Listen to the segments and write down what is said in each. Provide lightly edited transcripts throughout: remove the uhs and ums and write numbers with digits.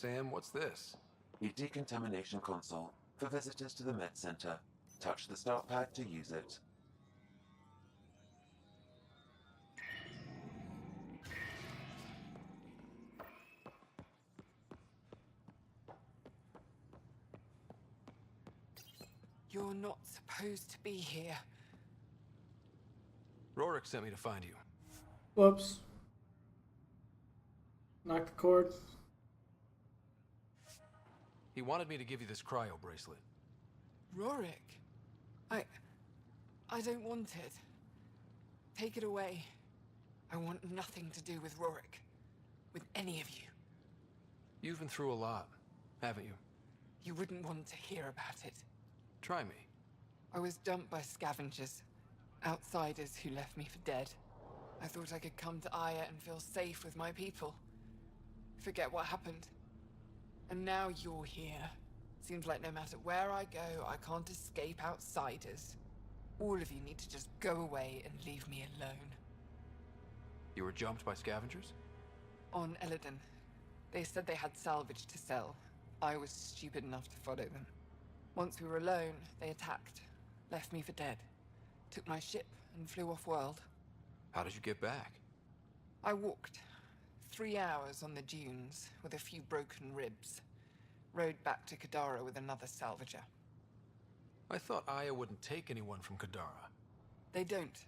Sam, what's this? A decontamination console for visitors to the Med Center. Touch the start pad to use it. You're not supposed to be here. Rorik sent me to find you. Whoops. Knock the cord. He wanted me to give you this cryo bracelet. Rorik, I don't want it. Take it away. I want nothing to do with Rorik. With any of you. You've been through a lot, haven't you? You wouldn't want to hear about it. Try me. I was dumped by scavengers. Outsiders who left me for dead. I thought I could come to Aya and feel safe with my people. Forget what happened. And now you're here. Seems like no matter where I go, I can't escape outsiders. All of you need to just go away and leave me alone. You were jumped by scavengers? On Eladon. They said they had salvage to sell. I was stupid enough to follow them. Once we were alone, they attacked. Left me for dead. Took my ship and flew off-world. How did you get back? I walked. 3 hours on the dunes with a few broken ribs. Rode back to Kadara with another salvager. I thought Aya wouldn't take anyone from Kadara. They don't.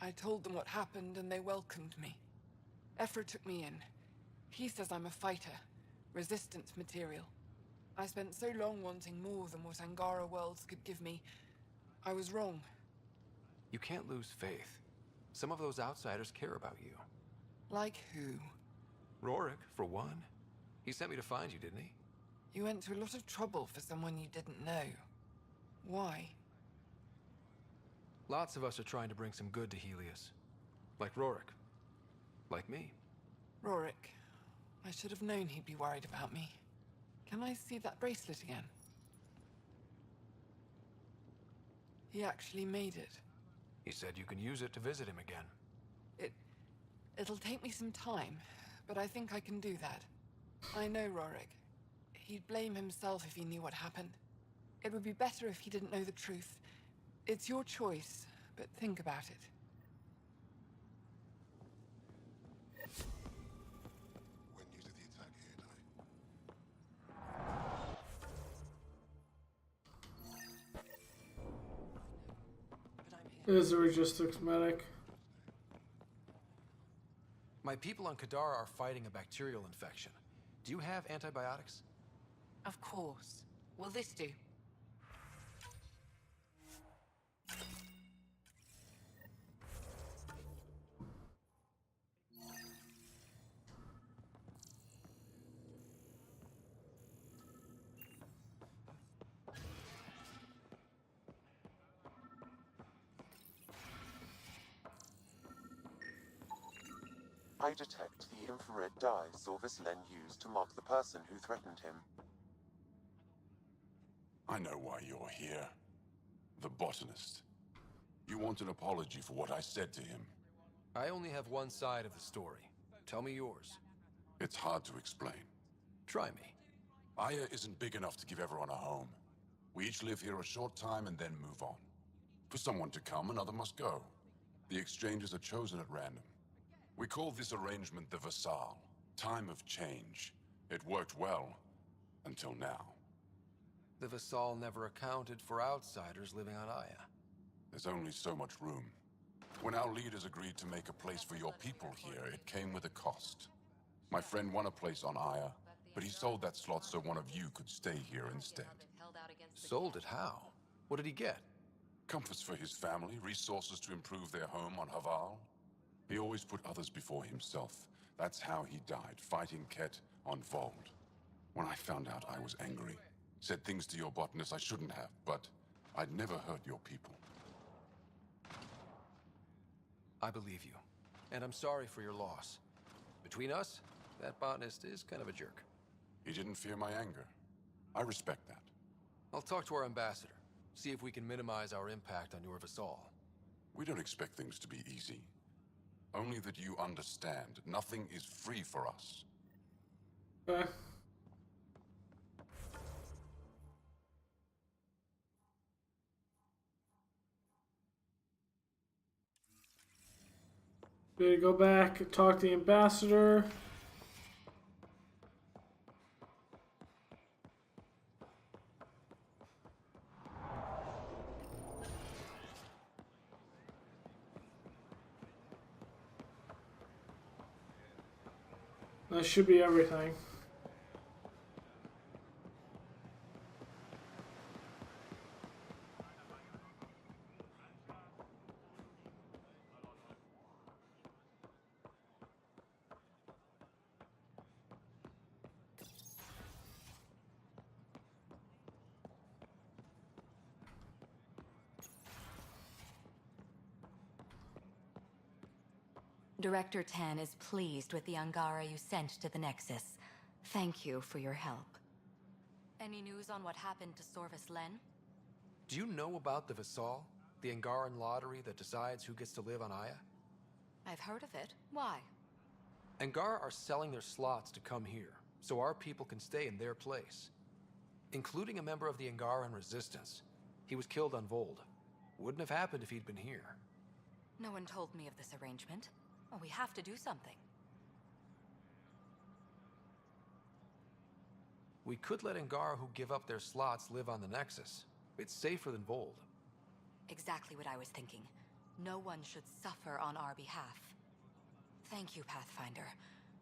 I told them what happened and they welcomed me. Ephra took me in. He says I'm a fighter. Resistance material. I spent so long wanting more than what Angara worlds could give me. I was wrong. You can't lose faith. Some of those outsiders care about you. Like who? Rorik, for one. He sent me to find you, didn't he? You went to a lot of trouble for someone you didn't know. Why? Lots of us are trying to bring some good to Heleus. Like Rorik. Like me. Rorik. I should have known he'd be worried about me. Can I see that bracelet again? He actually made it. He said you can use it to visit him again. It'll take me some time, but I think I can do that. I know Rorik. He'd blame himself if he knew what happened. It would be better if he didn't know the truth. It's your choice, but think about it. When you did the attack here, It is a logistics medic. My people on Kadara are fighting a bacterial infection. Do you have antibiotics? Of course. Will this do? I detect the infrared dye Sorvislen used to mark the person who threatened him. I know why you're here. The botanist. You want an apology for what I said to him. I only have one side of the story. Tell me yours. It's hard to explain. Try me. Aya isn't big enough to give everyone a home. We each live here a short time and then move on. For someone to come, another must go. The exchanges are chosen at random. We call this arrangement the Vassal. Time of change. It worked well. Until now. The Vassal never accounted for outsiders living on Aya. There's only so much room. When our leaders agreed to make a place for your people here, it came with a cost. My friend won a place on Aya, but he sold that slot so one of you could stay here instead. Sold it how? What did he get? Comforts for his family, resources to improve their home on Haval. He always put others before himself. That's how he died, fighting Ket on Vold. When I found out, I was angry. Said things to your botanist I shouldn't have, but I'd never hurt your people. I believe you. And I'm sorry for your loss. Between us, that botanist is kind of a jerk. He didn't fear my anger. I respect that. I'll talk to our ambassador. See if we can minimize our impact on your Vassal. We don't expect things to be easy. Only that you understand, nothing is free for us. Okay. Better go back and talk to the ambassador. That should be everything. Director Tan is pleased with the Angara you sent to the Nexus. Thank you for your help. Any news on what happened to Sorvis Len? Do you know about the Visal? The Angaran lottery that decides who gets to live on Aya? I've heard of it. Why? Angara are selling their slots to come here, so our people can stay in their place. Including a member of the Angaran resistance. He was killed on Vold. Wouldn't have happened if he'd been here. No one told me of this arrangement. Well, we have to do something. We could let Angara who give up their slots live on the Nexus. It's safer than Vold. Exactly what I was thinking. No one should suffer on our behalf. Thank you, Pathfinder.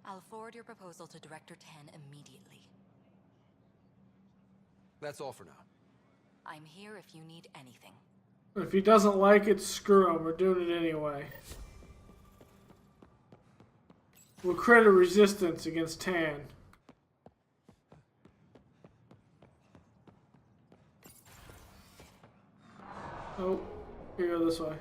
I'll forward your proposal to Director Tan immediately. That's all for now. I'm here if you need anything. If he doesn't like it, screw him. We're doing it anyway. We'll create a resistance against Tan. Oh, here, go this way.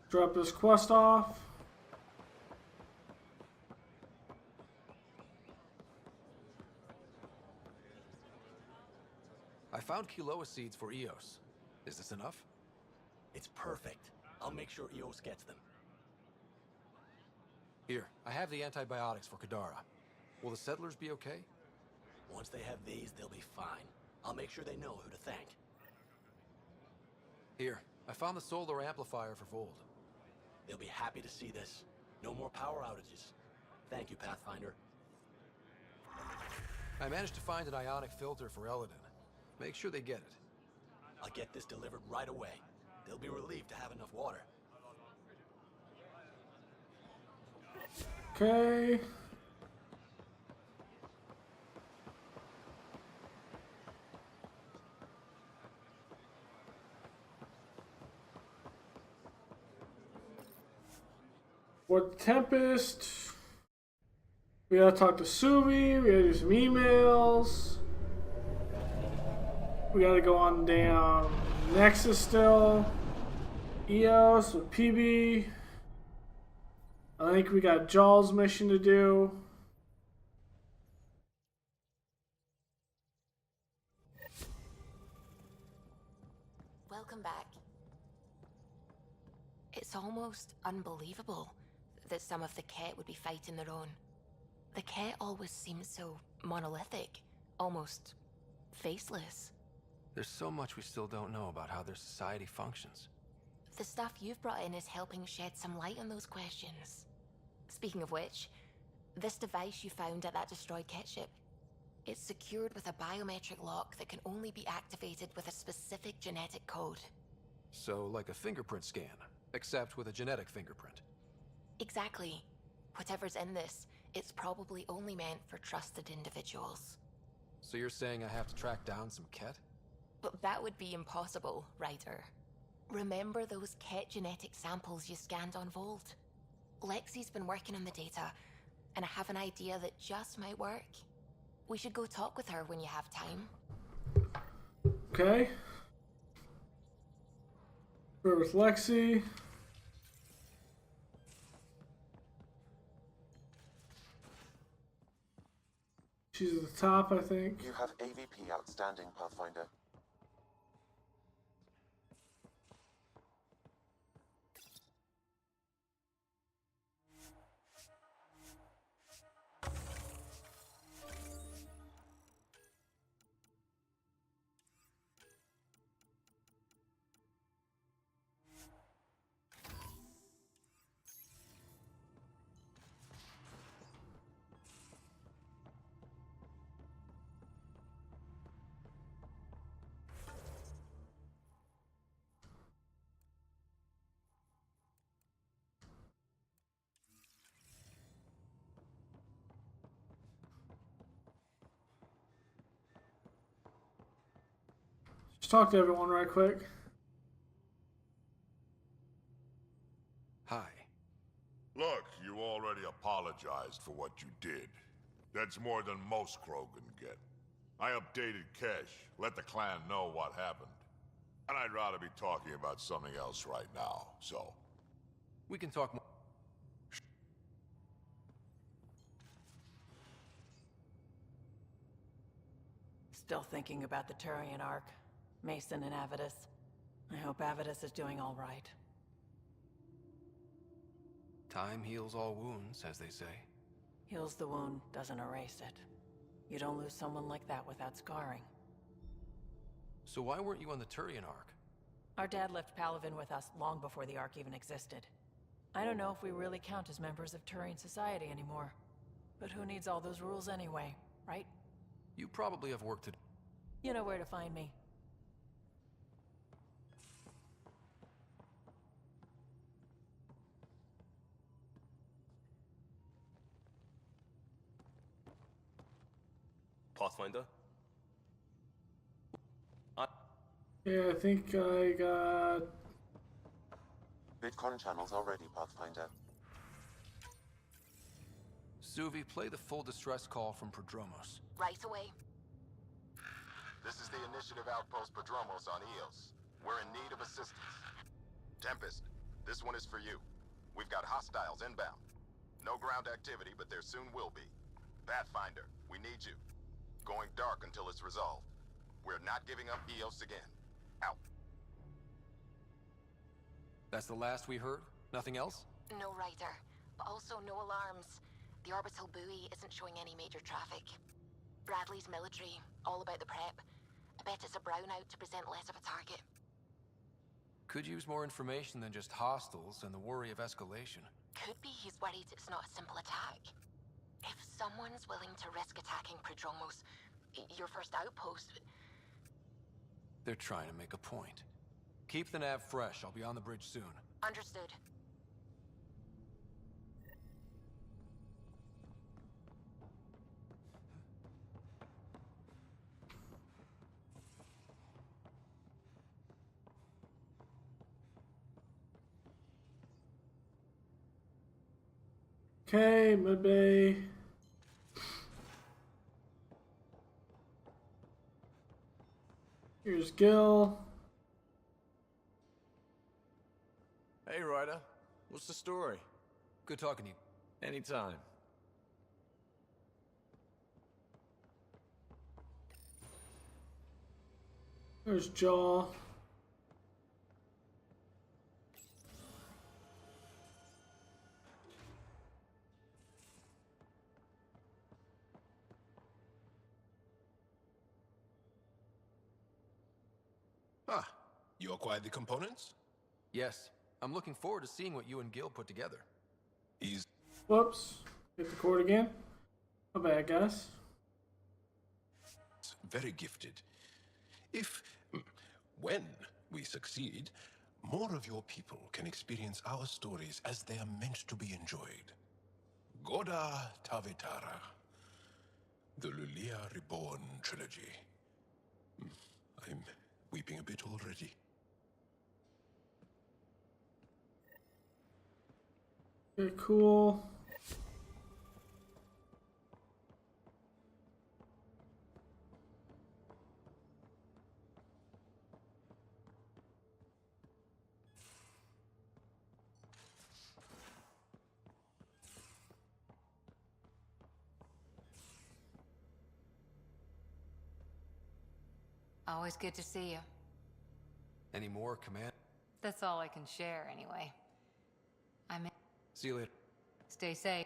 Drop this quest off. I found Kiloa seeds for Eos. Is this enough? It's perfect. I'll make sure Eos gets them. Here, I have the antibiotics for Kadara. Will the settlers be okay? Once they have these, they'll be fine. I'll make sure they know who to thank. Here, I found the solar amplifier for Vold. They'll be happy to see this. No more power outages. Thank you, Pathfinder. I managed to find an ionic filter for Eladin. Make sure they get it. I'll get this delivered right away. They'll be relieved to have enough water. Okay. What Tempest? We gotta talk to Suvi. We gotta do some emails. We gotta go on down Nexus still. Eos with PB. I think we got Jaw's mission to do. Welcome back. It's almost unbelievable that some of the Ket would be fighting their own. The Ket always seems so monolithic, almost faceless. There's so much we still don't know about how their society functions. The stuff you've brought in is helping shed some light on those questions. Speaking of which, this device you found at that destroyed Ket ship, it's secured with a biometric lock that can only be activated with a specific genetic code. So, like a fingerprint scan, except with a genetic fingerprint. Exactly. Whatever's in this, it's probably only meant for trusted individuals. So you're saying I have to track down some Ket? But that would be impossible, Ryder. Remember those Ket genetic samples you scanned on Vold? Lexi's been working on the data, and I have an idea that just might work. We should go talk with her when you have time. Okay. We're with Lexi. She's at the top, I think. You have AVP outstanding, Pathfinder. Just talk to everyone right quick. Hi. Look, you already apologized for what you did. That's more than most Krogan get. I updated Kesh, let the clan know what happened. And I'd rather be talking about something else right now, so... We can talk more. Still thinking about the Turian Ark. Mason and Avidus. I hope Avidus is doing all right. Time heals all wounds, as they say. Heals the wound, doesn't erase it. You don't lose someone like that without scarring. So why weren't you on the Turian Ark? Our dad left Palavin with us long before the Ark even existed. I don't know if we really count as members of Turian society anymore. But who needs all those rules anyway, right? You probably have work to do. You know where to find me. Pathfinder? Yeah, I think I got... VidCon channels are ready, Pathfinder. Suvi, play the full distress call from Prodromos. Right away. This is the Initiative Outpost Prodromos on Eos. We're in need of assistance. Tempest, this one is for you. We've got hostiles inbound. No ground activity, but there soon will be. Pathfinder, we need you. Going dark until it's resolved. We're not giving up Eos again. Out. That's the last we heard? Nothing else? No rider, but also no alarms. The orbital buoy isn't showing any major traffic. Bradley's military, all about the prep. I bet it's a brownout to present less of a target. Could use more information than just hostiles and the worry of escalation. Could be he's worried it's not a simple attack. If someone's willing to risk attacking Prodromos, your first outpost... They're trying to make a point. Keep the nav fresh. I'll be on the bridge soon. Understood. Okay, Mudbay. Here's Gil. Hey, Ryder. What's the story? Good talking to you. Anytime. There's Jaw. Ah, you acquired the components? Yes. I'm looking forward to seeing what you and Gil put together. He's Whoops. Hit the cord again. My bad, guys. very gifted. If, when we succeed, more of your people can experience our stories as they are meant to be enjoyed. Goda Tavitara, the Lulia Reborn trilogy. I'm weeping a bit already. Okay, cool. Always good to see you. Any more, Command? That's all I can share, anyway. See you later. Stay safe.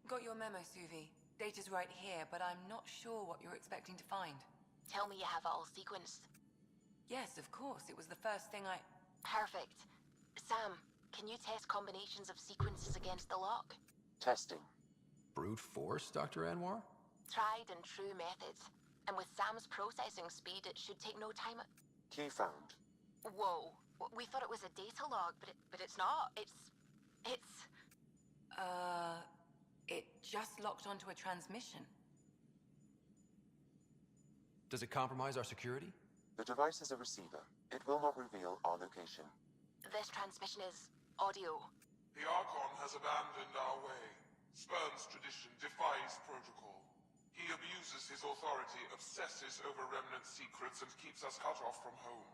Got your memo, Suvi. Data's right here, but I'm not sure what you're expecting to find. Tell me you have it all sequenced. Yes, of course. It was the first thing I... Perfect. Sam, can you test combinations of sequences against the lock? Testing. Brute force, Dr. Anwar? Tried and true methods. And with Sam's processing speed, it should take no time. Key found. Whoa. We thought it was a data log, but it's not. It's... It just locked onto a transmission. Does it compromise our security? The device is a receiver. It will not reveal our location. This transmission is audio. The Archon has abandoned our way. Spurns tradition, defies protocol. He abuses his authority, obsesses over remnant secrets, and keeps us cut off from home.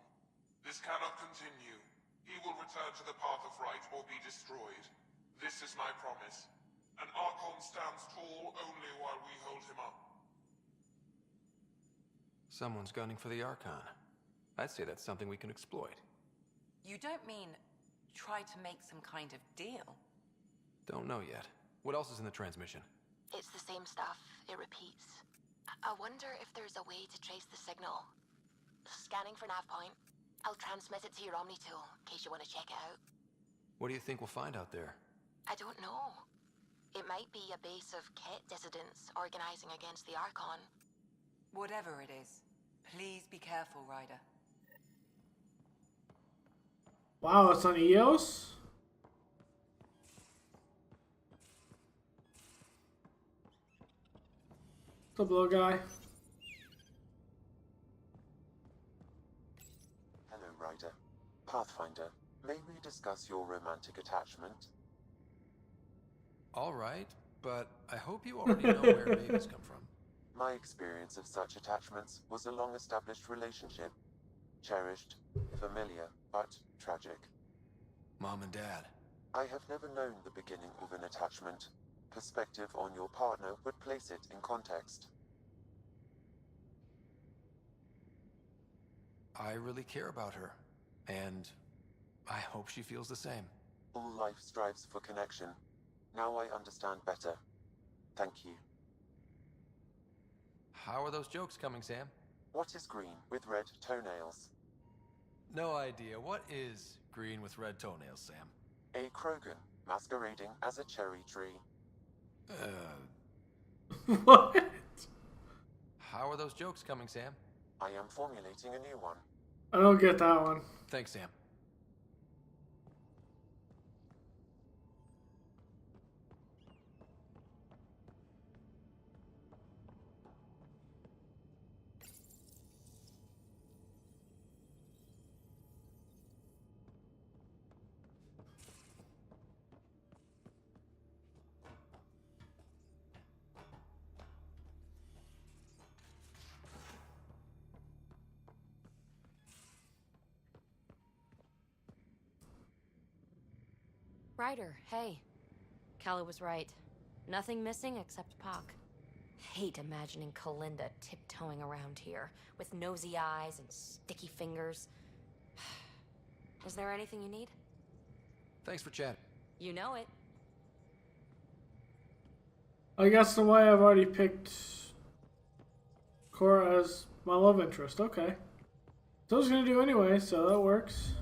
This cannot continue. He will return to the path of right or be destroyed. This is my promise. An Archon stands tall only while we hold him up. Someone's gunning for the Archon. I'd say that's something we can exploit. You don't mean try to make some kind of deal? Don't know yet. What else is in the transmission? It's the same stuff. It repeats. I wonder if there's a way to trace the signal. Scanning for nav point. I'll transmit it to your Omni tool, in case you want to check it out. What do you think we'll find out there? I don't know. It might be a base of Ket dissidents organizing against the Archon. Whatever it is, please be careful, Ryder. Wow, it's on EOS? What's up, little guy? Hello, Ryder. Pathfinder, may we discuss your romantic attachment? All right, but I hope you already know where babies come from. My experience of such attachments was a long-established relationship. Cherished, familiar, but tragic. Mom and Dad. I have never known the beginning of an attachment. Perspective on your partner would place it in context. I really care about her, and I hope she feels the same. All life strives for connection. Now I understand better. Thank you. How are those jokes coming, Sam? What is green with red toenails? No idea. What is green with red toenails, Sam? A Krogan, masquerading as a cherry tree. What? How are those jokes coming, Sam? I am formulating a new one. I don't get that one. Thanks, Sam. Ryder, hey. Calla was right. Nothing missing except Pock. Hate imagining Kalinda tiptoeing around here, with nosy eyes and sticky fingers. Is there anything you need? Thanks for chatting. You know it. I guess the way I've already picked Cora as my love interest. Okay. So I was gonna do anyway, so that works.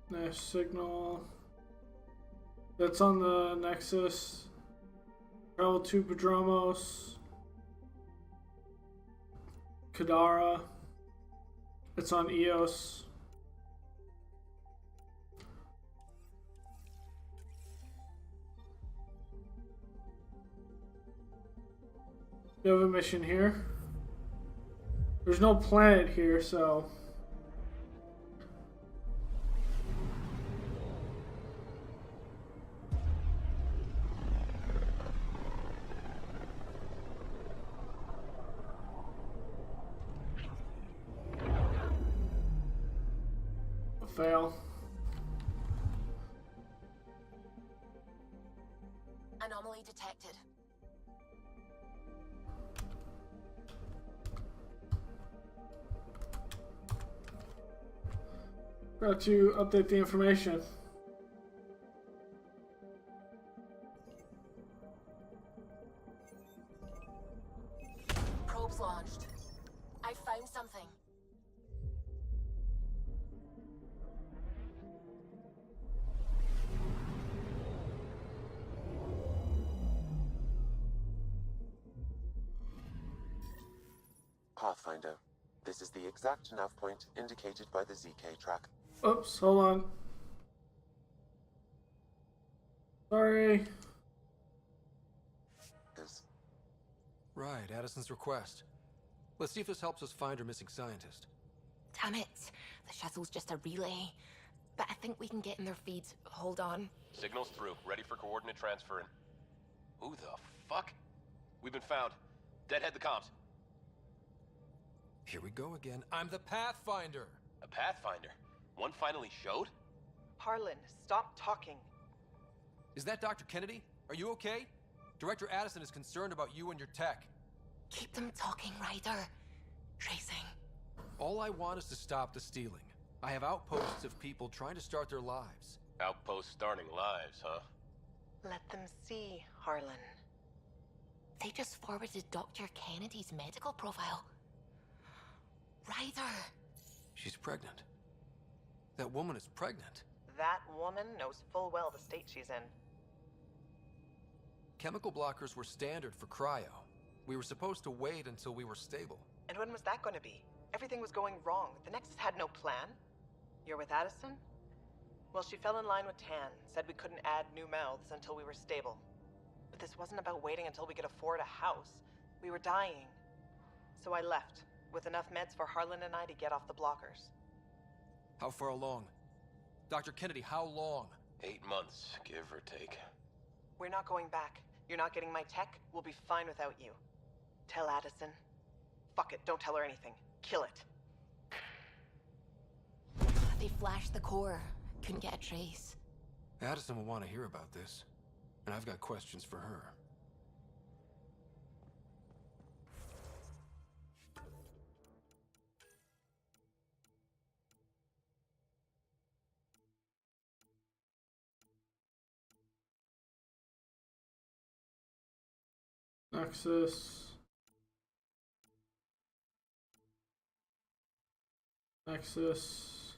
Nice signal. That's on the Nexus. Travel to Padromos. Kadara. It's on EOS. We have a mission here. There's no planet here, so... Fail. Anomaly detected. Got to update the information. Probes launched. I found something. Pathfinder, this is the exact nav point indicated by the ZK track. Oops, hold on. Sorry. Right, Addison's request. Let's see if this helps us find her missing scientist. Damn it. The shuttle's just a relay. But I think we can get in their feeds. Hold on. Signal's through. Ready for coordinate transfer. Who the fuck? We've been found. Deadhead the comms. Here we go again. I'm the Pathfinder! A Pathfinder? One finally showed? Harlan, stop talking. Is that Dr. Kennedy? Are you okay? Director Addison is concerned about you and your tech. Keep them talking, Ryder. Tracing. All I want is to stop the stealing. I have outposts of people trying to start their lives. Outposts starting lives, huh? Let them see, Harlan. They just forwarded Dr. Kennedy's medical profile. Ryder. She's pregnant. That woman is pregnant. That woman knows full well the state she's in. Chemical blockers were standard for cryo. We were supposed to wait until we were stable. And when was that going to be? Everything was going wrong. The Nexus had no plan. You're with Addison? Well, she fell in line with Tan, said we couldn't add new mouths until we were stable. But this wasn't about waiting until we could afford a house. We were dying. So I left, with enough meds for Harlan and I to get off the blockers. How far along? Dr. Kennedy, how long? 8 months, give or take. We're not going back. You're not getting my tech. We'll be fine without you. Tell Addison. Fuck it, don't tell her anything. Kill it. They flashed the core. Couldn't get a trace. Addison will want to hear about this. And I've got questions for her. Nexus. Nexus.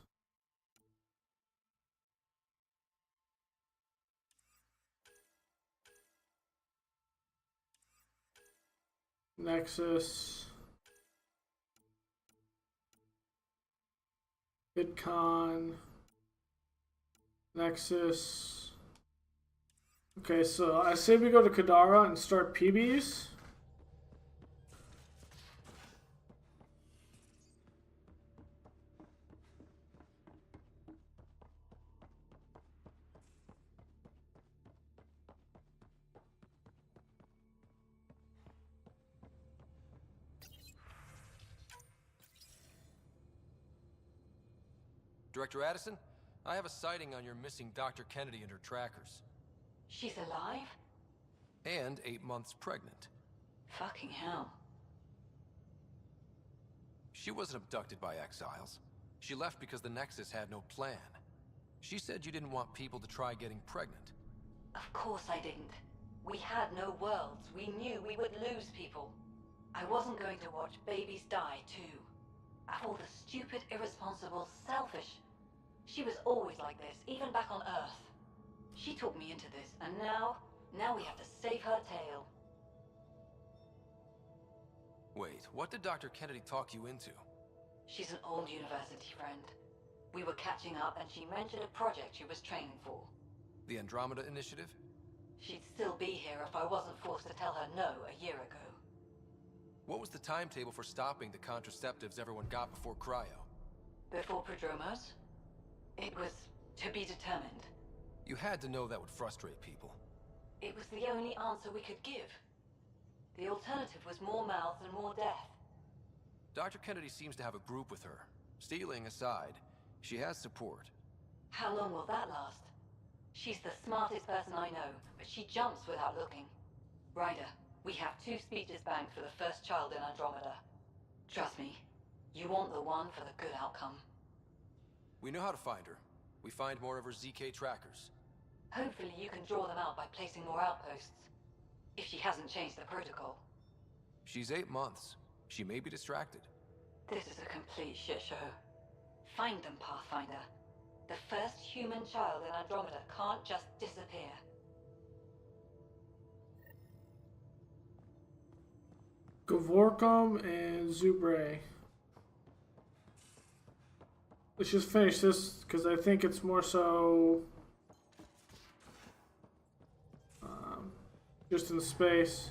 Nexus. VidCon. Nexus. Okay, so I say we go to Kadara and start PBs. Director Addison, I have a sighting on your missing Dr. Kennedy and her trackers. She's alive? And 8 months pregnant. Fucking hell. She wasn't abducted by exiles. She left because the Nexus had no plan. She said you didn't want people to try getting pregnant. Of course I didn't. We had no worlds. We knew we would lose people. I wasn't going to watch babies die, too. Of all the stupid, irresponsible, selfish. She was always like this, even back on Earth. She talked me into this, and now we have to save her tail. Wait, what did Dr. Kennedy talk you into? She's an old university friend. We were catching up, and she mentioned a project she was training for. The Andromeda Initiative? She'd still be here if I wasn't forced to tell her no a year ago. What was the timetable for stopping the contraceptives everyone got before cryo? Before Prodromos? It was to be determined. You had to know that would frustrate people. It was the only answer we could give. The alternative was more mouths and more death. Dr. Kennedy seems to have a group with her. Stealing aside, she has support. How long will that last? She's the smartest person I know, but she jumps without looking. Ryder, we have 2 speeches banked for the first child in Andromeda. Trust me, you want the one for the good outcome. We know how to find her. We find more of her ZK trackers. Hopefully you can draw them out by placing more outposts. If she hasn't changed the protocol. She's 8 months. She may be distracted. This is a complete shit show. Find them, Pathfinder. The first human child in Andromeda can't just disappear. Gavorkum and Zubre. Let's just finish this because I think it's more so just in space.